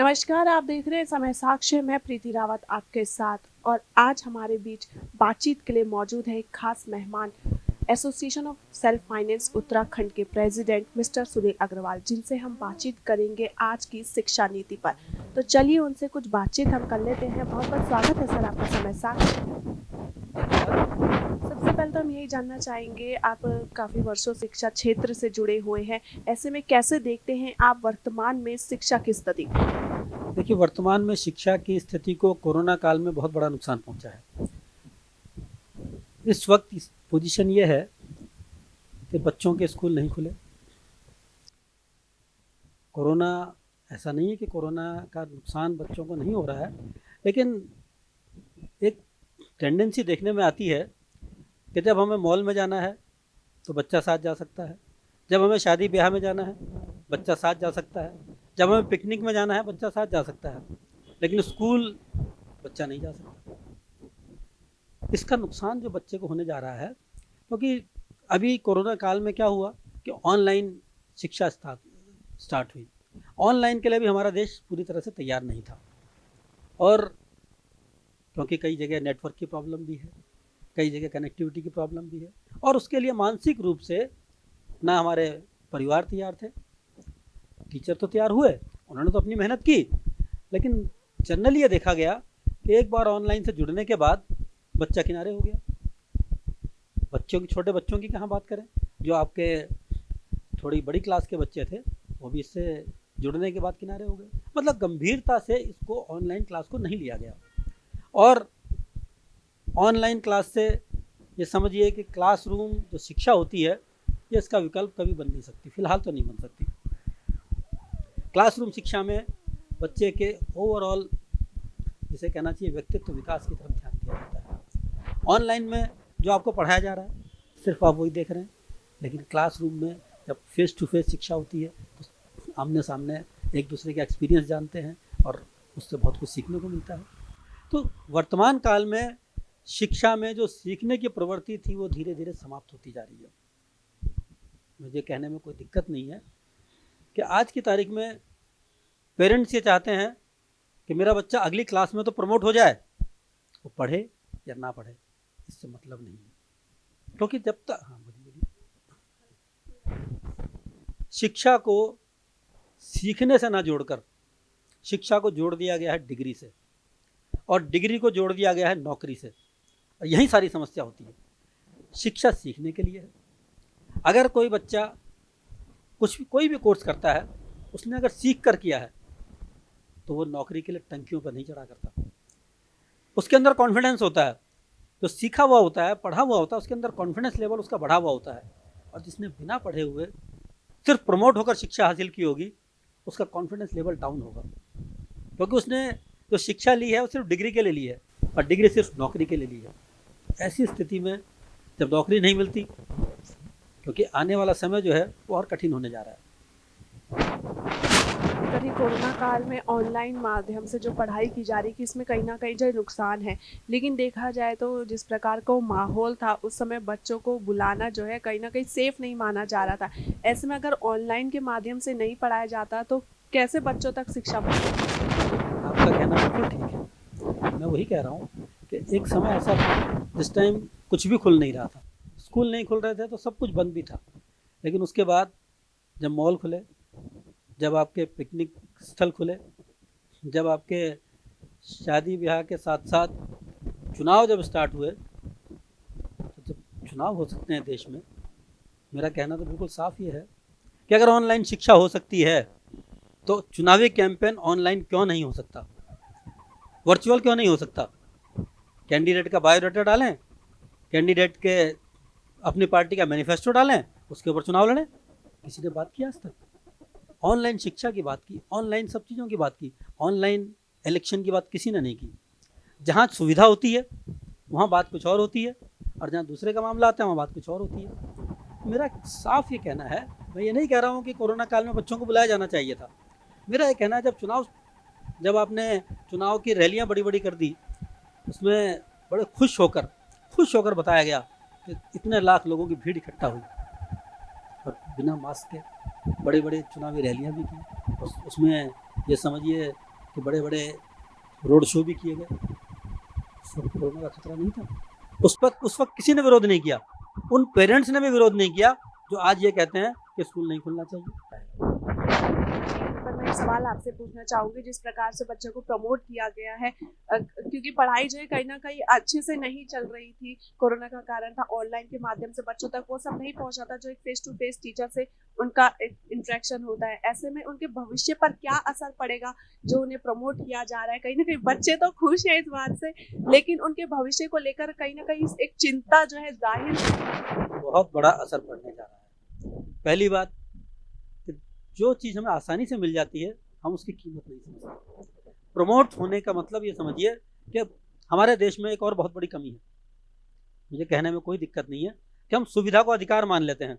नमस्कार, आप देख रहे हैं समय साक्ष्य। मैं प्रीति रावत आपके साथ, और आज हमारे बीच बातचीत के लिए मौजूद है एक खास मेहमान, association of self finance Uttarakhand के प्रेसिडेंट मिस्टर सुनील अग्रवाल, जिनसे हम बातचीत करेंगे आज की शिक्षा नीति पर। तो चलिए उनसे कुछ बातचीत हम कर लेते हैं। बहुत बहुत स्वागत है सर आपका समय साक्ष्य। सबसे पहले तो हम यही जानना चाहेंगे, आप काफ़ी वर्षों शिक्षा क्षेत्र से जुड़े हुए हैं, ऐसे में कैसे देखते हैं आप वर्तमान में शिक्षा की स्थिति? देखिए, वर्तमान में शिक्षा की स्थिति को कोरोना काल में बहुत बड़ा नुकसान पहुंचा है। इस वक्त इस पोजीशन ये है कि बच्चों के स्कूल नहीं खुले। कोरोना ऐसा नहीं है कि कोरोना का नुकसान बच्चों को नहीं हो रहा है, लेकिन एक टेंडेंसी देखने में आती है कि जब हमें मॉल में जाना है तो बच्चा साथ जा सकता है, जब हमें शादी ब्याह में जाना है बच्चा साथ जा सकता है, जब हमें पिकनिक में जाना है बच्चा साथ जा सकता है, लेकिन स्कूल बच्चा नहीं जा सकता। इसका नुकसान जो बच्चे को होने जा रहा है, क्योंकि अभी कोरोना काल में क्या हुआ कि ऑनलाइन शिक्षा स्टार्ट हुई। ऑनलाइन के लिए भी हमारा देश पूरी तरह से तैयार नहीं था, और क्योंकि कई जगह नेटवर्क की प्रॉब्लम भी है, कई जगह कनेक्टिविटी की प्रॉब्लम भी है, और उसके लिए मानसिक रूप से ना हमारे परिवार तैयार थे। टीचर तो तैयार हुए, उन्होंने तो अपनी मेहनत की, लेकिन जनरली ये देखा गया कि एक बार ऑनलाइन से जुड़ने के बाद बच्चा किनारे हो गया। छोटे बच्चों की कहाँ बात करें, जो आपके थोड़ी बड़ी क्लास के बच्चे थे वो भी इससे जुड़ने के बाद किनारे हो गए। मतलब गंभीरता से इसको ऑनलाइन क्लास को नहीं लिया गया, और ऑनलाइन क्लास से ये समझिए कि क्लासरूम जो शिक्षा होती है ये इसका विकल्प कभी बन नहीं सकती, फिलहाल तो नहीं बन सकती। क्लासरूम शिक्षा में बच्चे के ओवरऑल, जिसे कहना चाहिए, व्यक्तित्व विकास की तरफ ध्यान दिया जाता है। ऑनलाइन में जो आपको पढ़ाया जा रहा है सिर्फ आप वही देख रहे हैं, लेकिन क्लासरूम में जब फेस टू फेस शिक्षा होती है तो आमने सामने एक दूसरे के एक्सपीरियंस जानते हैं और उससे बहुत कुछ सीखने को मिलता है। तो वर्तमान काल में शिक्षा में जो सीखने की प्रवृत्ति थी वो धीरे धीरे समाप्त होती जा रही है। मुझे कहने में कोई दिक्कत नहीं है कि आज की तारीख में पेरेंट्स ये चाहते हैं कि मेरा बच्चा अगली क्लास में तो प्रमोट हो जाए, वो पढ़े या ना पढ़े इससे मतलब नहीं है, क्योंकि जब तक बोलिए शिक्षा को सीखने से ना जोड़कर शिक्षा को जोड़ दिया गया है डिग्री से, और डिग्री को जोड़ दिया गया है नौकरी से, और यही सारी समस्या होती है। शिक्षा सीखने के लिए है। अगर कोई बच्चा कोई भी कोर्स करता है, उसने अगर सीख कर किया है तो वो नौकरी के लिए टंकियों पर नहीं चढ़ा करता। उसके अंदर कॉन्फिडेंस होता है, जो सीखा हुआ होता है, पढ़ा हुआ होता है, उसके अंदर कॉन्फिडेंस लेवल उसका बढ़ा हुआ होता है। और जिसने बिना पढ़े हुए सिर्फ प्रमोट होकर शिक्षा हासिल की होगी, उसका कॉन्फिडेंस लेवल डाउन होगा, क्योंकि उसने जो शिक्षा ली है वो सिर्फ डिग्री के लिए ली है, और डिग्री सिर्फ नौकरी के लिए ली है। ऐसी स्थिति में जब नौकरी नहीं मिलती, क्योंकि आने वाला समय जो है वो और कठिन होने जा रहा है। कभी कोरोना काल में ऑनलाइन माध्यम से जो पढ़ाई की जा रही थी, इसमें कहीं ना कहीं जो नुकसान है, लेकिन देखा जाए तो जिस प्रकार का माहौल था उस समय बच्चों को बुलाना जो है कहीं ना कहीं सेफ नहीं माना जा रहा था। ऐसे में अगर ऑनलाइन के माध्यम से नहीं पढ़ाया जाता तो कैसे बच्चों तक शिक्षा पहुंचती? आपका कहना बिल्कुल ठीक है। मैं वही कह रहा हूँ कि एक समय ऐसा था जिस टाइम कुछ भी खुल नहीं रहा था, स्कूल नहीं खुल रहे थे तो सब कुछ बंद भी था, लेकिन उसके बाद जब मॉल खुले, जब आपके पिकनिक स्थल खुले, जब आपके शादी ब्याह के साथ साथ चुनाव जब स्टार्ट हुए, तो जब चुनाव हो सकते हैं देश में, मेरा कहना तो बिल्कुल साफ ये है कि अगर ऑनलाइन शिक्षा हो सकती है तो चुनावी कैंपेन ऑनलाइन क्यों नहीं हो सकता, वर्चुअल क्यों नहीं हो सकता। कैंडिडेट का बायोडाटा डालें, कैंडिडेट के अपनी पार्टी का मैनिफेस्टो डालें, उसके ऊपर चुनाव लड़ें। किसी ने बात की आज तक? ऑनलाइन शिक्षा की बात की, ऑनलाइन सब चीज़ों की बात की, ऑनलाइन इलेक्शन की बात किसी ने नहीं की। जहाँ सुविधा होती है वहाँ बात कुछ और होती है, और जहाँ दूसरे का मामला आता है वहाँ बात कुछ और होती है। मेरा साफ ये कहना है, मैं ये नहीं कह रहा हूँ कि कोरोना काल में बच्चों को बुलाया जाना चाहिए था। मेरा ये कहना है, जब आपने चुनाव की रैलियाँ बड़ी बड़ी कर दी, उसमें बड़े खुश होकर बताया गया कि इतने लाख लोगों की भीड़ इकट्ठा हुई, और बिना मास्क के बड़े बड़े चुनावी रैलियाँ भी की। उसमें ये समझिए कि बड़े बड़े रोड शो भी किए गए, सब कोरोना का खतरा नहीं था। उस वक्त किसी ने विरोध नहीं किया, उन पेरेंट्स ने भी विरोध नहीं किया जो आज ये कहते हैं कि स्कूल नहीं खुलना चाहिए। पर मैं एक सवाल आपसे पूछना चाहूंगी, जिस प्रकार से बच्चों को प्रमोट किया गया है, क्योंकि पढ़ाई जो है कहीं ना कहीं अच्छे से नहीं चल रही थी, कोरोना का कारण था, ऑनलाइन के माध्यम से बच्चों तक वो सब नहीं पहुंचा था जो एक फेस टू फेस टीचर से उनका इंटरेक्शन होता है। ऐसे में उनके भविष्य पर क्या असर पड़ेगा जो उन्हें प्रमोट किया जा रहा है? कहीं ना कहीं बच्चे तो खुश हैं इस बात से, लेकिन उनके भविष्य को लेकर कहीं ना कहीं एक चिंता जो है जाहिर। बहुत बड़ा असर पड़ने जा रहा है। पहली बात, जो चीज़ हमें आसानी से मिल जाती है हम उसकी कीमत नहीं समझते। प्रमोट होने का मतलब ये समझिए कि हमारे देश में एक और बहुत बड़ी कमी है, मुझे कहने में कोई दिक्कत नहीं है, कि हम सुविधा को अधिकार मान लेते हैं।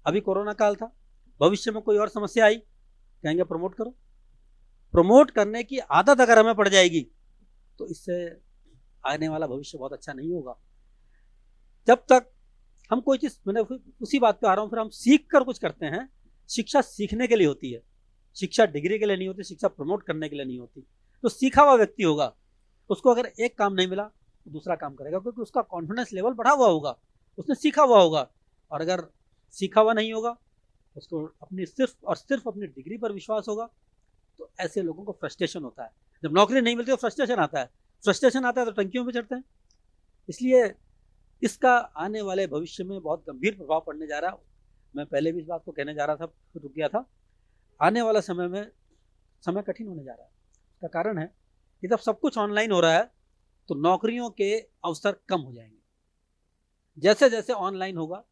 अभी कोरोना काल था, भविष्य में कोई और समस्या आई, कहेंगे प्रमोट करो। प्रमोट करने की आदत अगर हमें पड़ जाएगी तो इससे आने वाला भविष्य बहुत अच्छा नहीं होगा। जब तक हम कोई चीज़, मैंने उसी बात पे आ रहा हूँ, फिर हम सीख कर कुछ करते हैं। शिक्षा सीखने के लिए होती है, शिक्षा डिग्री के लिए नहीं होती, शिक्षा प्रमोट करने के लिए नहीं होती। तो सीखा हुआ व्यक्ति होगा, उसको अगर एक काम नहीं मिला तो दूसरा काम करेगा, क्योंकि उसका कॉन्फिडेंस लेवल बढ़ा हुआ होगा, उसने सीखा हुआ होगा। और अगर सीखा हुआ नहीं होगा, उसको अपनी सिर्फ और सिर्फ अपनी डिग्री पर विश्वास होगा, तो ऐसे लोगों को फ्रस्ट्रेशन होता है। जब नौकरी नहीं मिलती तो फ्रस्ट्रेशन आता है, फ्रस्ट्रेशन आता है तो टंकियों पे चढ़ते हैं। इसलिए इसका आने वाले भविष्य में बहुत गंभीर प्रभाव पड़ने जा रहा है। मैं पहले भी इस बात को कहने जा रहा था, फिर रुक गया था। आने वाला समय में समय कठिन होने जा रहा है। इसका कारण है कि जब सब कुछ ऑनलाइन हो रहा है तो नौकरियों के अवसर कम हो जाएंगे। जैसे जैसे ऑनलाइन होगा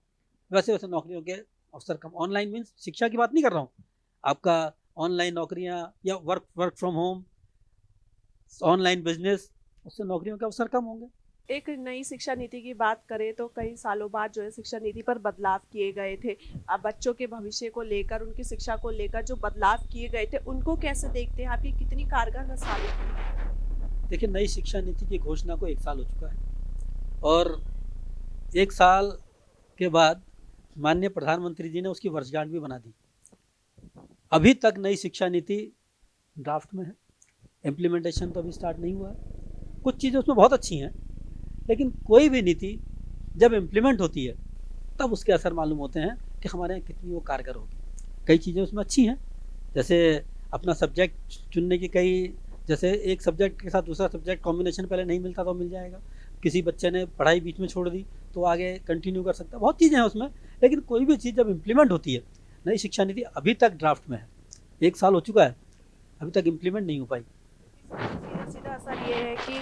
वैसे वैसे नौकरियों के अवसर कम। ऑनलाइन मीन्स शिक्षा की बात नहीं कर रहा हूँ, आपका ऑनलाइन नौकरियाँ या work from home, online business, उससे नौकरियों के अवसर कम होंगे। एक नई शिक्षा नीति की बात करें तो कई सालों बाद जो है शिक्षा नीति पर बदलाव किए गए थे। अब बच्चों के भविष्य को लेकर, उनकी शिक्षा को लेकर जो बदलाव किए गए थे उनको कैसे देखते हैं आप? ये कितनी कारगर साबित हुई? देखिए, नई शिक्षा नीति की घोषणा को 1 साल हो चुका है और 1 साल के बाद माननीय प्रधानमंत्री जी ने उसकी वर्षगांठ भी बना दी। अभी तक नई शिक्षा नीति ड्राफ्ट में है, इम्प्लीमेंटेशन तो अभी स्टार्ट नहीं हुआ है। कुछ चीज़ें उसमें बहुत अच्छी हैं, लेकिन कोई भी नीति जब इम्प्लीमेंट होती है तब उसके असर मालूम होते हैं कि हमारे यहाँ कितनी वो कारगर होगी। कई चीज़ें उसमें अच्छी हैं, जैसे अपना सब्जेक्ट चुनने की कई, जैसे एक सब्जेक्ट के साथ दूसरा सब्जेक्ट कॉम्बिनेशन पहले नहीं मिलता तो मिल जाएगा। किसी बच्चे ने पढ़ाई बीच में छोड़ दी तो आगे कंटिन्यू कर सकता है। बहुत चीज़ें हैं उसमें, लेकिन कोई भी चीज़ जब इम्प्लीमेंट होती है, नई शिक्षा नीति अभी तक ड्राफ्ट में है, 1 साल हो चुका है, अभी तक इम्प्लीमेंट नहीं हो पाई। सीधा असर ये है कि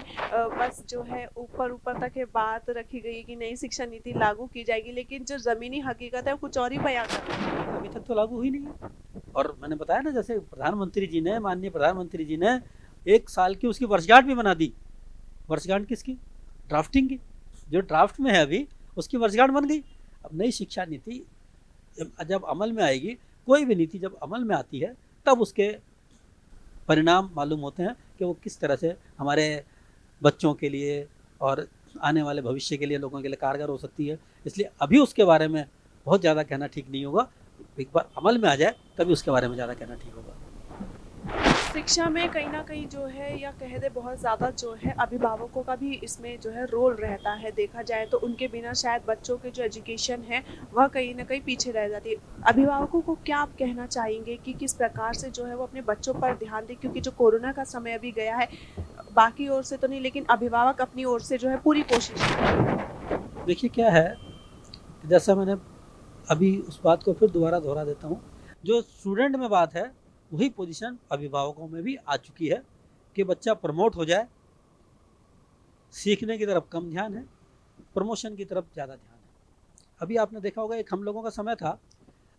बस जो है ऊपर ऊपर तक ये बात रखी गई है कि नई शिक्षा नीति लागू की जाएगी, लेकिन जो ज़मीनी हकीकत है वो कुछ और ही बयां कर रही है। अभी तक तो लागू हुई नहीं है। और मैंने बताया ना, जैसे प्रधानमंत्री जी ने, माननीय प्रधानमंत्री जी ने 1 साल की उसकी वर्षगांठ भी बना दी। वर्षगांठ किसकी? ड्राफ्टिंग की। जो ड्राफ्ट में है अभी उसकी वर्षगांठ बन गई। अब नई शिक्षा नीति जब अमल में आएगी, कोई भी नीति जब अमल में आती है तब उसके परिणाम मालूम होते हैं कि वो किस तरह से हमारे बच्चों के लिए और आने वाले भविष्य के लिए, लोगों के लिए कारगर हो सकती है। इसलिए अभी उसके बारे में बहुत ज़्यादा कहना ठीक नहीं होगा। एक बार अमल में आ जाए तभी उसके बारे में ज़्यादा कहना ठीक होगा। शिक्षा में कहीं ना कहीं जो है, या कह दे बहुत ज़्यादा जो है अभिभावकों का भी इसमें जो है रोल रहता है। देखा जाए तो उनके बिना शायद बच्चों के जो एजुकेशन है वह कहीं ना कहीं पीछे रह जाती है। अभिभावकों को क्या आप कहना चाहेंगे कि किस प्रकार से जो है वो अपने बच्चों पर ध्यान दें, क्योंकि जो कोरोना का समय अभी गया है, बाकी ओर से तो नहीं लेकिन अभिभावक अपनी ओर से जो है पूरी कोशिश करें। देखिए क्या है, जैसा मैंने अभी उस बात को फिर दोबारा दोहरा देता हूँ, जो स्टूडेंट में बात है वही पोजीशन अभिभावकों में भी आ चुकी है कि बच्चा प्रमोट हो जाए। सीखने की तरफ कम ध्यान है, प्रमोशन की तरफ ज़्यादा ध्यान है। अभी आपने देखा होगा, एक हम लोगों का समय था,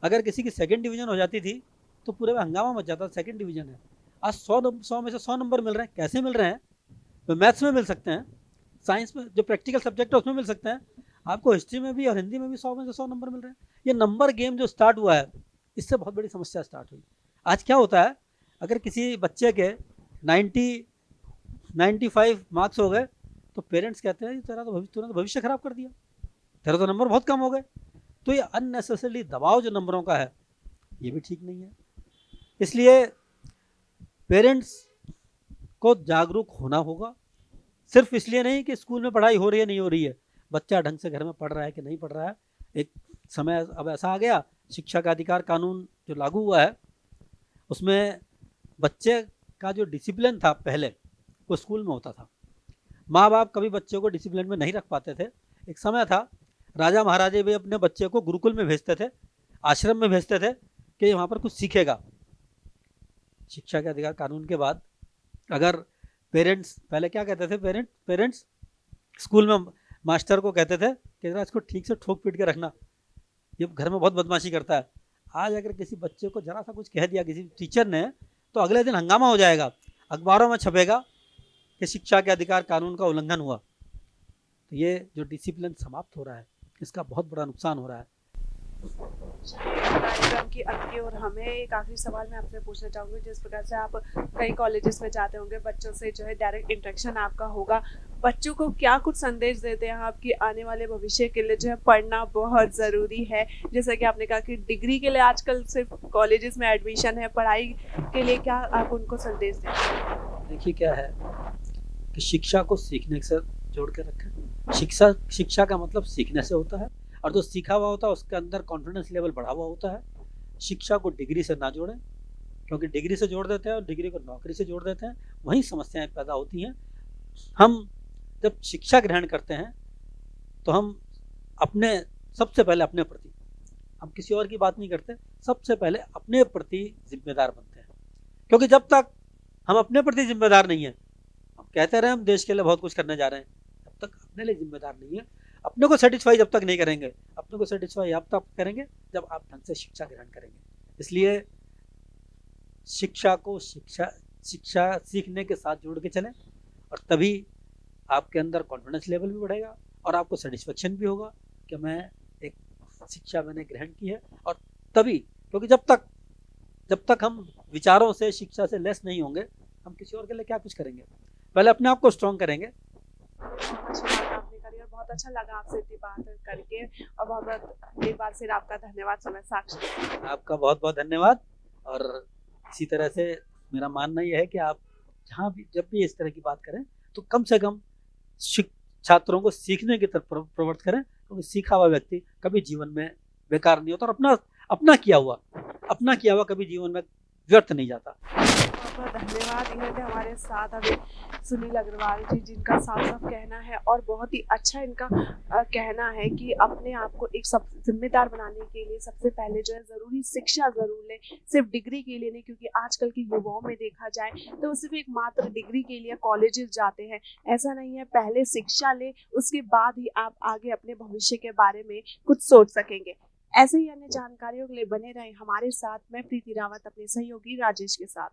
अगर किसी की 2nd डिवीज़न हो जाती थी तो पूरे में हंगामा मच जाता। 2nd डिवीज़न है, आज 100 में से 100 नंबर मिल रहे हैं। कैसे मिल रहे हैं? तो मैथ्स में मिल सकते हैं, साइंस में जो प्रैक्टिकल सब्जेक्ट है उसमें मिल सकते हैं, आपको हिस्ट्री में भी और हिंदी में भी 100 में से 100 नंबर मिल रहे हैं। ये नंबर गेम जो स्टार्ट हुआ है, इससे बहुत बड़ी समस्या स्टार्ट हुई। आज क्या होता है, अगर किसी बच्चे के 95 मार्क्स हो गए तो पेरेंट्स कहते हैं तेरा तो भविष्य खराब कर दिया, तेरा तो नंबर बहुत कम हो गए। तो ये अननेसेसरी दबाव जो नंबरों का है, ये भी ठीक नहीं है। इसलिए पेरेंट्स को जागरूक होना होगा। सिर्फ इसलिए नहीं कि स्कूल में पढ़ाई हो रही है नहीं हो रही है, बच्चा ढंग से घर में पढ़ रहा है कि नहीं पढ़ रहा है। एक समय अब ऐसा आ गया, शिक्षा का अधिकार कानून जो लागू हुआ है उसमें बच्चे का जो डिसिप्लिन था पहले वो स्कूल में होता था। माँ बाप कभी बच्चे को डिसिप्लिन में नहीं रख पाते थे। एक समय था राजा महाराजे भी अपने बच्चे को गुरुकुल में भेजते थे, आश्रम में भेजते थे कि वहाँ पर कुछ सीखेगा। शिक्षा के अधिकार कानून के बाद अगर पेरेंट्स, पहले क्या कहते थे पेरेंट्स स्कूल में मास्टर को कहते थे कि जरा इसको ठीक से ठोक पीट के रखना, ये घर में बहुत बदमाशी करता है। आज अगर किसी बच्चे को जरा सा कुछ कह दिया किसी टीचर ने तो अगले दिन हंगामा हो जाएगा, अखबारों में छपेगा कि शिक्षा के अधिकार कानून का उल्लंघन हुआ। तो ये जो डिसिप्लिन समाप्त हो रहा है इसका बहुत बड़ा नुकसान हो रहा है। कार्यक्रम की अंत की ओर हमें एक आखिरी सवाल मैं आपसे पूछना चाहूँगी। जिस प्रकार से आप कई कॉलेजेस में जाते होंगे, बच्चों से जो है डायरेक्ट इंटरेक्शन आपका होगा, बच्चों को क्या कुछ संदेश देते हैं आपकी आने वाले भविष्य के लिए जो है पढ़ना बहुत ज़रूरी है? जैसा कि आपने कहा कि डिग्री के लिए आजकल सिर्फ कॉलेजेस में एडमिशन है, पढ़ाई के लिए क्या आप उनको संदेश देते हैं? देखिए क्या है कि शिक्षा को सीखने से जोड़ के रखें। शिक्षा का मतलब सीखने से होता है, और जो सीखा हुआ होता है उसके अंदर कॉन्फिडेंस लेवल बढ़ा हुआ होता है। शिक्षा को डिग्री से ना जोड़ें, क्योंकि डिग्री से जोड़ देते हैं और डिग्री को नौकरी से जोड़ देते हैं, वहीं समस्याएं पैदा होती हैं। हम जब शिक्षा ग्रहण करते हैं तो हम अपने सबसे पहले अपने प्रति, हम किसी और की बात नहीं करते, सबसे पहले अपने प्रति जिम्मेदार बनते हैं। क्योंकि जब तक हम अपने प्रति जिम्मेदार नहीं हैं, हम कहते रहे हम देश के लिए बहुत कुछ करने जा रहे हैं, तब तक अपने लिए जिम्मेदार नहीं है। अपने को सेटिस्फाई जब तक नहीं करेंगे, अपने को सेटिस्फाई आप तब करेंगे जब आप ढंग से शिक्षा ग्रहण करेंगे। इसलिए शिक्षा को शिक्षा सीखने के साथ जोड़ के चलें, और तभी आपके अंदर कॉन्फिडेंस लेवल भी बढ़ेगा और आपको सेटिस्फेक्शन भी होगा कि मैं एक शिक्षा मैंने ग्रहण की है। और तभी, क्योंकि जब तक हम विचारों से शिक्षा से लेस नहीं होंगे, हम किसी और के लिए क्या कुछ करेंगे। पहले अपने आप को स्ट्रॉन्ग करेंगे। बहुत अच्छा लगा आपसे इतनी बात करके, और बहुत एक बार फिर आपका धन्यवाद समय साक्षी। आपका बहुत बहुत धन्यवाद। और इसी तरह से मेरा मानना यह है कि आप जहाँ भी जब भी इस तरह की बात करें तो कम से कम छात्रों को सीखने की तरफ प्रवृत्त करें, क्योंकि सीखा हुआ व्यक्ति कभी जीवन में बेकार नहीं होता, और अपना किया हुआ कभी जीवन में व्यर्थ नहीं जाता। बहुत धन्यवाद। यह थे हमारे साथ अभी सुनील अग्रवाल जी, जिनका साफ साफ कहना है और बहुत ही अच्छा इनका कहना है कि अपने आप को एक सब जिम्मेदार बनाने के लिए सबसे पहले जो है ज़रूरी शिक्षा ज़रूर लें, सिर्फ डिग्री के लिए नहीं। क्योंकि आजकल के युवाओं में देखा जाए तो सिर्फ एक मात्र डिग्री के लिए कॉलेजेस जाते हैं, ऐसा नहीं है। पहले शिक्षा लें, उसके बाद ही आप आगे अपने भविष्य के बारे में कुछ सोच सकेंगे। ऐसे ही अन्य जानकारियों के लिए बने रहें हमारे साथ। मैं प्रीति रावत अपने सहयोगी राजेश के साथ।